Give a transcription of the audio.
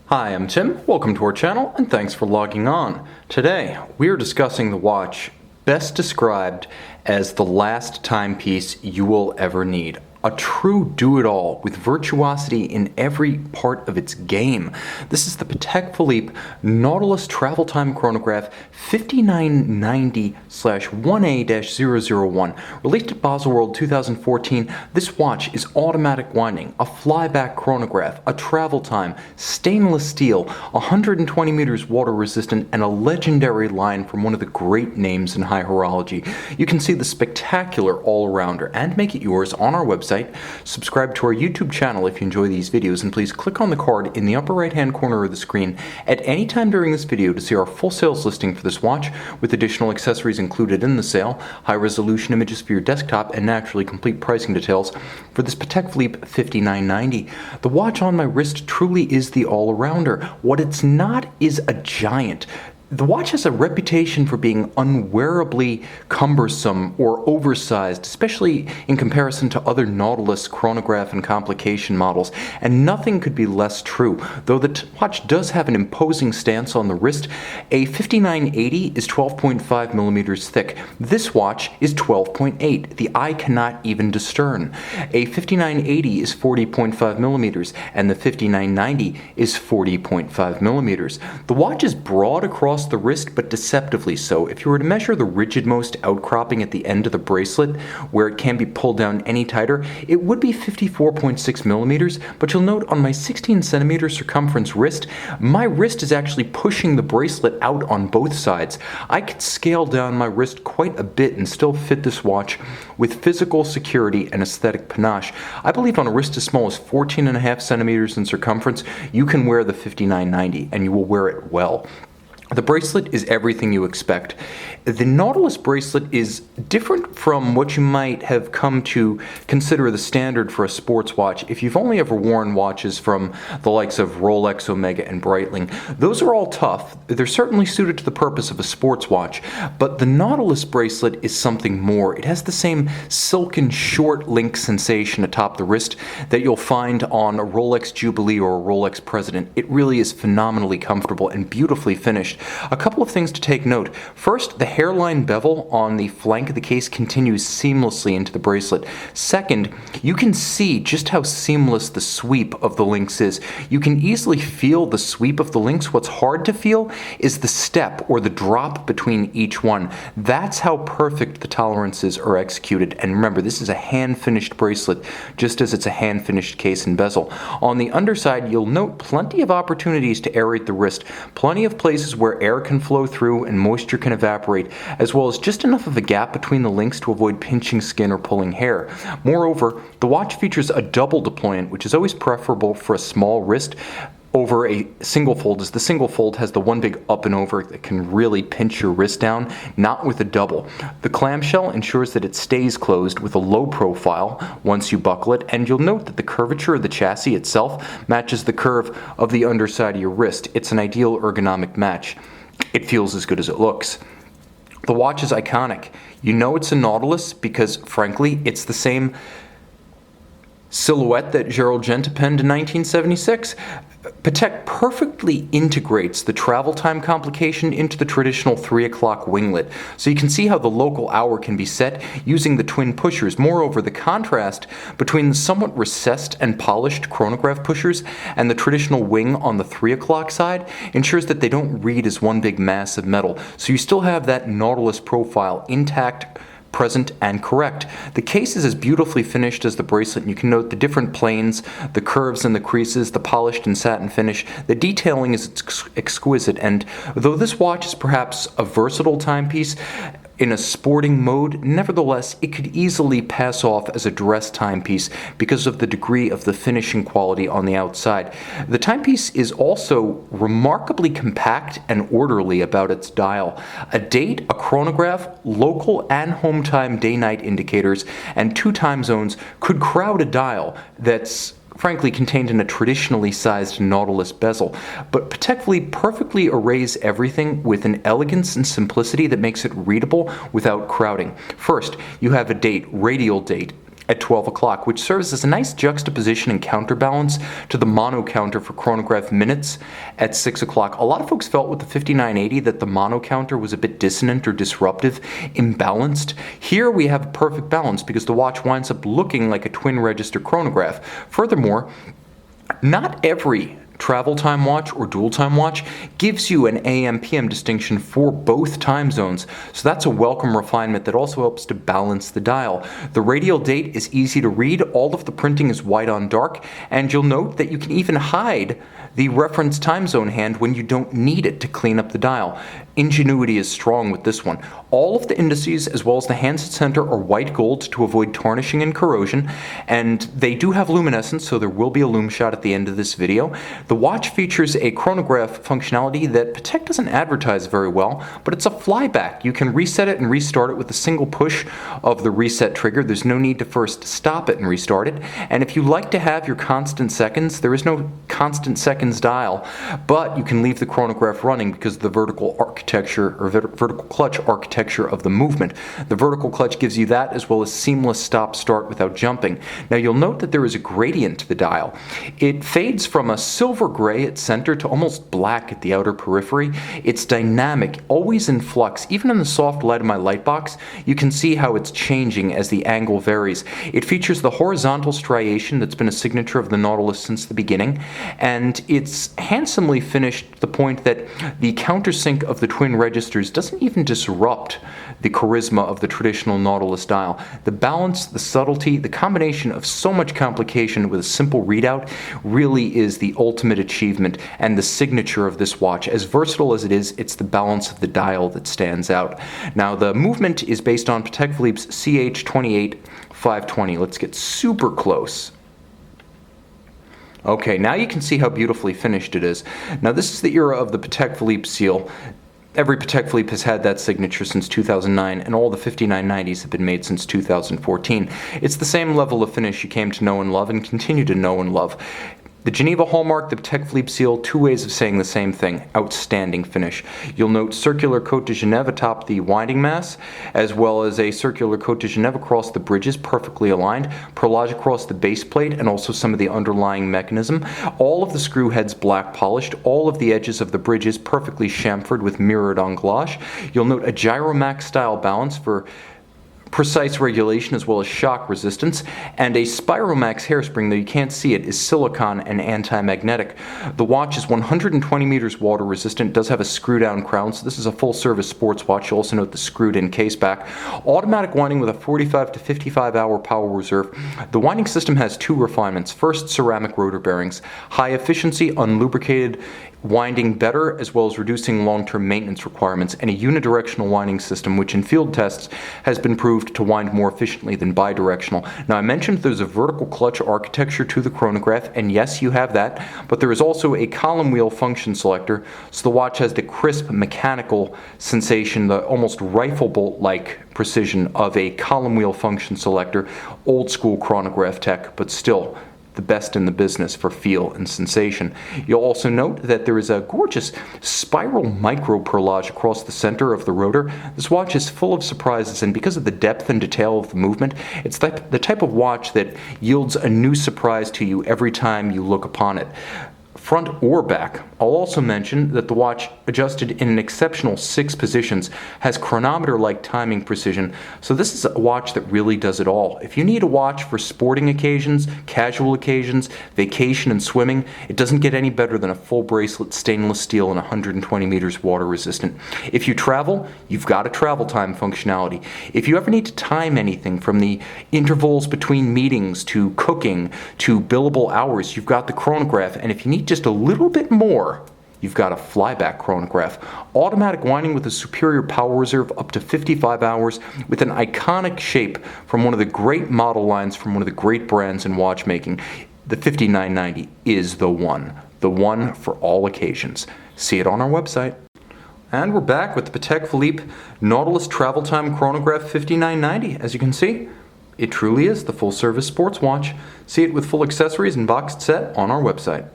Hi, I'm Tim, welcome to our channel, and thanks for logging on. Today, we are discussing the watch best described as the last timepiece you will ever need. A true do-it-all with virtuosity in every part of its game. This is the Patek Philippe Nautilus Travel Time Chronograph 5990/1A-001. Released at Baselworld 2014, this watch is automatic winding, a flyback chronograph, a travel time, stainless steel, 120 meters water resistant, and a legendary line from one of the great names in high horology. You can see the spectacular all-arounder and make it yours on our website. Subscribe to our YouTube channel if you enjoy these videos, and please click on the card in the upper right hand corner of the screen at any time during this video to see our full sales listing for this watch with additional accessories included in the sale, high resolution images for your desktop, and naturally complete pricing details for this Patek Philippe 5990. The watch on my wrist truly is the all-arounder. What it's not is a giant. The watch has a reputation for being unwearably cumbersome or oversized, especially in comparison to other Nautilus chronograph and complication models, and nothing could be less true. Though the watch does have an imposing stance on the wrist, a 5980 is 12.5 millimeters thick. This watch is 12.8. The eye cannot even discern. A 5980 is 40.5 millimeters, and the 5990 is 40.5 millimeters. The watch is broad across the wrist, but deceptively so. If you were to measure the rigid-most outcropping at the end of the bracelet, where it can be pulled down any tighter, it would be 54.6 millimeters, but you'll note on my 16 centimeter circumference wrist, my wrist is actually pushing the bracelet out on both sides. I could scale down my wrist quite a bit and still fit this watch with physical security and aesthetic panache. I believe on a wrist as small as 14.5 centimeters in circumference, you can wear the 5990, and you will wear it well. The bracelet is everything you expect. The Nautilus bracelet is different from what you might have come to consider the standard for a sports watch if you've only ever worn watches from the likes of Rolex, Omega, and Breitling. Those are all tough. They're certainly suited to the purpose of a sports watch, but the Nautilus bracelet is something more. It has the same silken short link sensation atop the wrist that you'll find on a Rolex Jubilee or a Rolex President. It really is phenomenally comfortable and beautifully finished. A couple of things to take note. First, the hairline bevel on the flank of the case continues seamlessly into the bracelet. Second, you can see just how seamless the sweep of the links is. You can easily feel the sweep of the links. What's hard to feel is the step or the drop between each one. That's how perfect the tolerances are executed. And remember, this is a hand-finished bracelet, just as it's a hand-finished case and bezel. On the underside, you'll note plenty of opportunities to aerate the wrist, plenty of places where air can flow through and moisture can evaporate, as well as just enough of a gap between the links to avoid pinching skin or pulling hair. Moreover, the watch features a double deployment, which is always preferable for a small wrist over a single fold, as the single fold has the one big up and over that can really pinch your wrist down, not with a double. The clamshell ensures that it stays closed with a low profile once you buckle it, and you'll note that the curvature of the chassis itself matches the curve of the underside of your wrist. It's an ideal ergonomic match. It feels as good as it looks. The watch is iconic. You know it's a Nautilus because, frankly, it's the same silhouette that Gerald Genta penned in 1976. Patek perfectly integrates the travel time complication into the traditional 3 o'clock winglet, so you can see how the local hour can be set using the twin pushers. Moreover, the contrast between the somewhat recessed and polished chronograph pushers and the traditional wing on the 3 o'clock side ensures that they don't read as one big mass of metal, so you still have that Nautilus profile intact, present, and correct. The case is as beautifully finished as the bracelet, and you can note the different planes, the curves and the creases, the polished and satin finish. The detailing is exquisite, and though this watch is perhaps a versatile timepiece in a sporting mode, nevertheless, it could easily pass off as a dress timepiece because of the degree of the finishing quality on the outside. The timepiece is also remarkably compact and orderly about its dial. A date, a chronograph, local and home time day-night indicators, and 2 time zones could crowd a dial that's frankly contained in a traditionally sized Nautilus bezel, but Patek Philippe perfectly arrays everything with an elegance and simplicity that makes it readable without crowding. First, you have a date, radial date, at 12 o'clock, which serves as a nice juxtaposition and counterbalance to the mono counter for chronograph minutes at 6 o'clock. A lot of folks felt with the 5980 that the mono counter was a bit dissonant or disruptive, imbalanced. Here we have a perfect balance because the watch winds up looking like a twin register chronograph. Furthermore, not every travel time watch or dual time watch gives you an AM/PM distinction for both time zones, so that's a welcome refinement that also helps to balance the dial. The radial date is easy to read, all of the printing is white on dark, and you'll note that you can even hide the reference time zone hand when you don't need it to clean up the dial. Ingenuity is strong with this one. All of the indices as well as the handset center are white gold to avoid tarnishing and corrosion, and they do have luminescence, so there will be a lume shot at the end of this video. The watch features a chronograph functionality that Patek doesn't advertise very well, but it's a flyback. You can reset it and restart it with a single push of the reset trigger. There's no need to first stop it and restart it. And if you like to have your constant seconds, there is no constant seconds dial, but you can leave the chronograph running because of the vertical architecture or vertical clutch architecture of the movement. The vertical clutch gives you that as well as seamless stop-start without jumping. Now you'll note that there is a gradient to the dial. It fades from a silver gray at center to almost black at the outer periphery. It's dynamic, always in flux. Even in the soft light of my light box, you can see how it's changing as the angle varies. It features the horizontal striation that's been a signature of the Nautilus since the beginning, and it's handsomely finished to the point that the countersink of the twin registers doesn't even disrupt the charisma of the traditional Nautilus dial. The balance, the subtlety, the combination of so much complication with a simple readout really is the ultimate achievement and the signature of this watch. As versatile as it is, it's the balance of the dial that stands out. Now the movement is based on Patek Philippe's CH28520. Let's get super close. Okay, now you can see how beautifully finished it is. Now this is the era of the Patek Philippe seal. Every Patek Philippe has had that signature since 2009, and all the 5990s have been made since 2014. It's the same level of finish you came to know and love and continue to know and love. The Geneva hallmark, the Patek Philippe seal, two ways of saying the same thing: outstanding finish. You'll note circular Côte de Genève atop the winding mass, as well as a circular Côte de Genève across the bridges, perfectly aligned, perlage across the base plate, and also some of the underlying mechanism. All of the screw heads black polished, all of the edges of the bridges perfectly chamfered with mirrored anglage. You'll note a Gyromax style balance for precise regulation as well as shock resistance, and a Spiromax hairspring, though you can't see it, is silicone and anti-magnetic. The watch is 120 meters water resistant, does have a screw down crown, so this is a full service sports watch. You'll also note the screwed in case back. Automatic winding with a 45 to 55 hour power reserve. The winding system has two refinements. First, ceramic rotor bearings. High efficiency, unlubricated winding better, as well as reducing long-term maintenance requirements, and a unidirectional winding system which in field tests has been proved to wind more efficiently than bidirectional. Now I mentioned there's a vertical clutch architecture to the chronograph, and yes, you have that, but there is also a column wheel function selector, so the watch has the crisp mechanical sensation, the almost rifle bolt-like precision of a column wheel function selector. Old school chronograph tech, but still the best in the business for feel and sensation. You'll also note that there is a gorgeous spiral micro perlage across the center of the rotor. This watch is full of surprises, and because of the depth and detail of the movement, it's the type of watch that yields a new surprise to you every time you look upon it. Front or back. I'll also mention that the watch, adjusted in an exceptional 6 positions, has chronometer-like timing precision, so this is a watch that really does it all. If you need a watch for sporting occasions, casual occasions, vacation and swimming, it doesn't get any better than a full bracelet stainless steel and 120 meters water resistant. If you travel, you've got a travel time functionality. If you ever need to time anything from the intervals between meetings to cooking to billable hours, you've got the chronograph, and if you need just a little bit more, you've got a flyback chronograph. Automatic winding with a superior power reserve up to 55 hours with an iconic shape from one of the great model lines from one of the great brands in watchmaking. The 5990 is the one for all occasions. See it on our website. And we're back with the Patek Philippe Nautilus Travel Time Chronograph 5990. As you can see, it truly is the full service sports watch. See it with full accessories and boxed set on our website.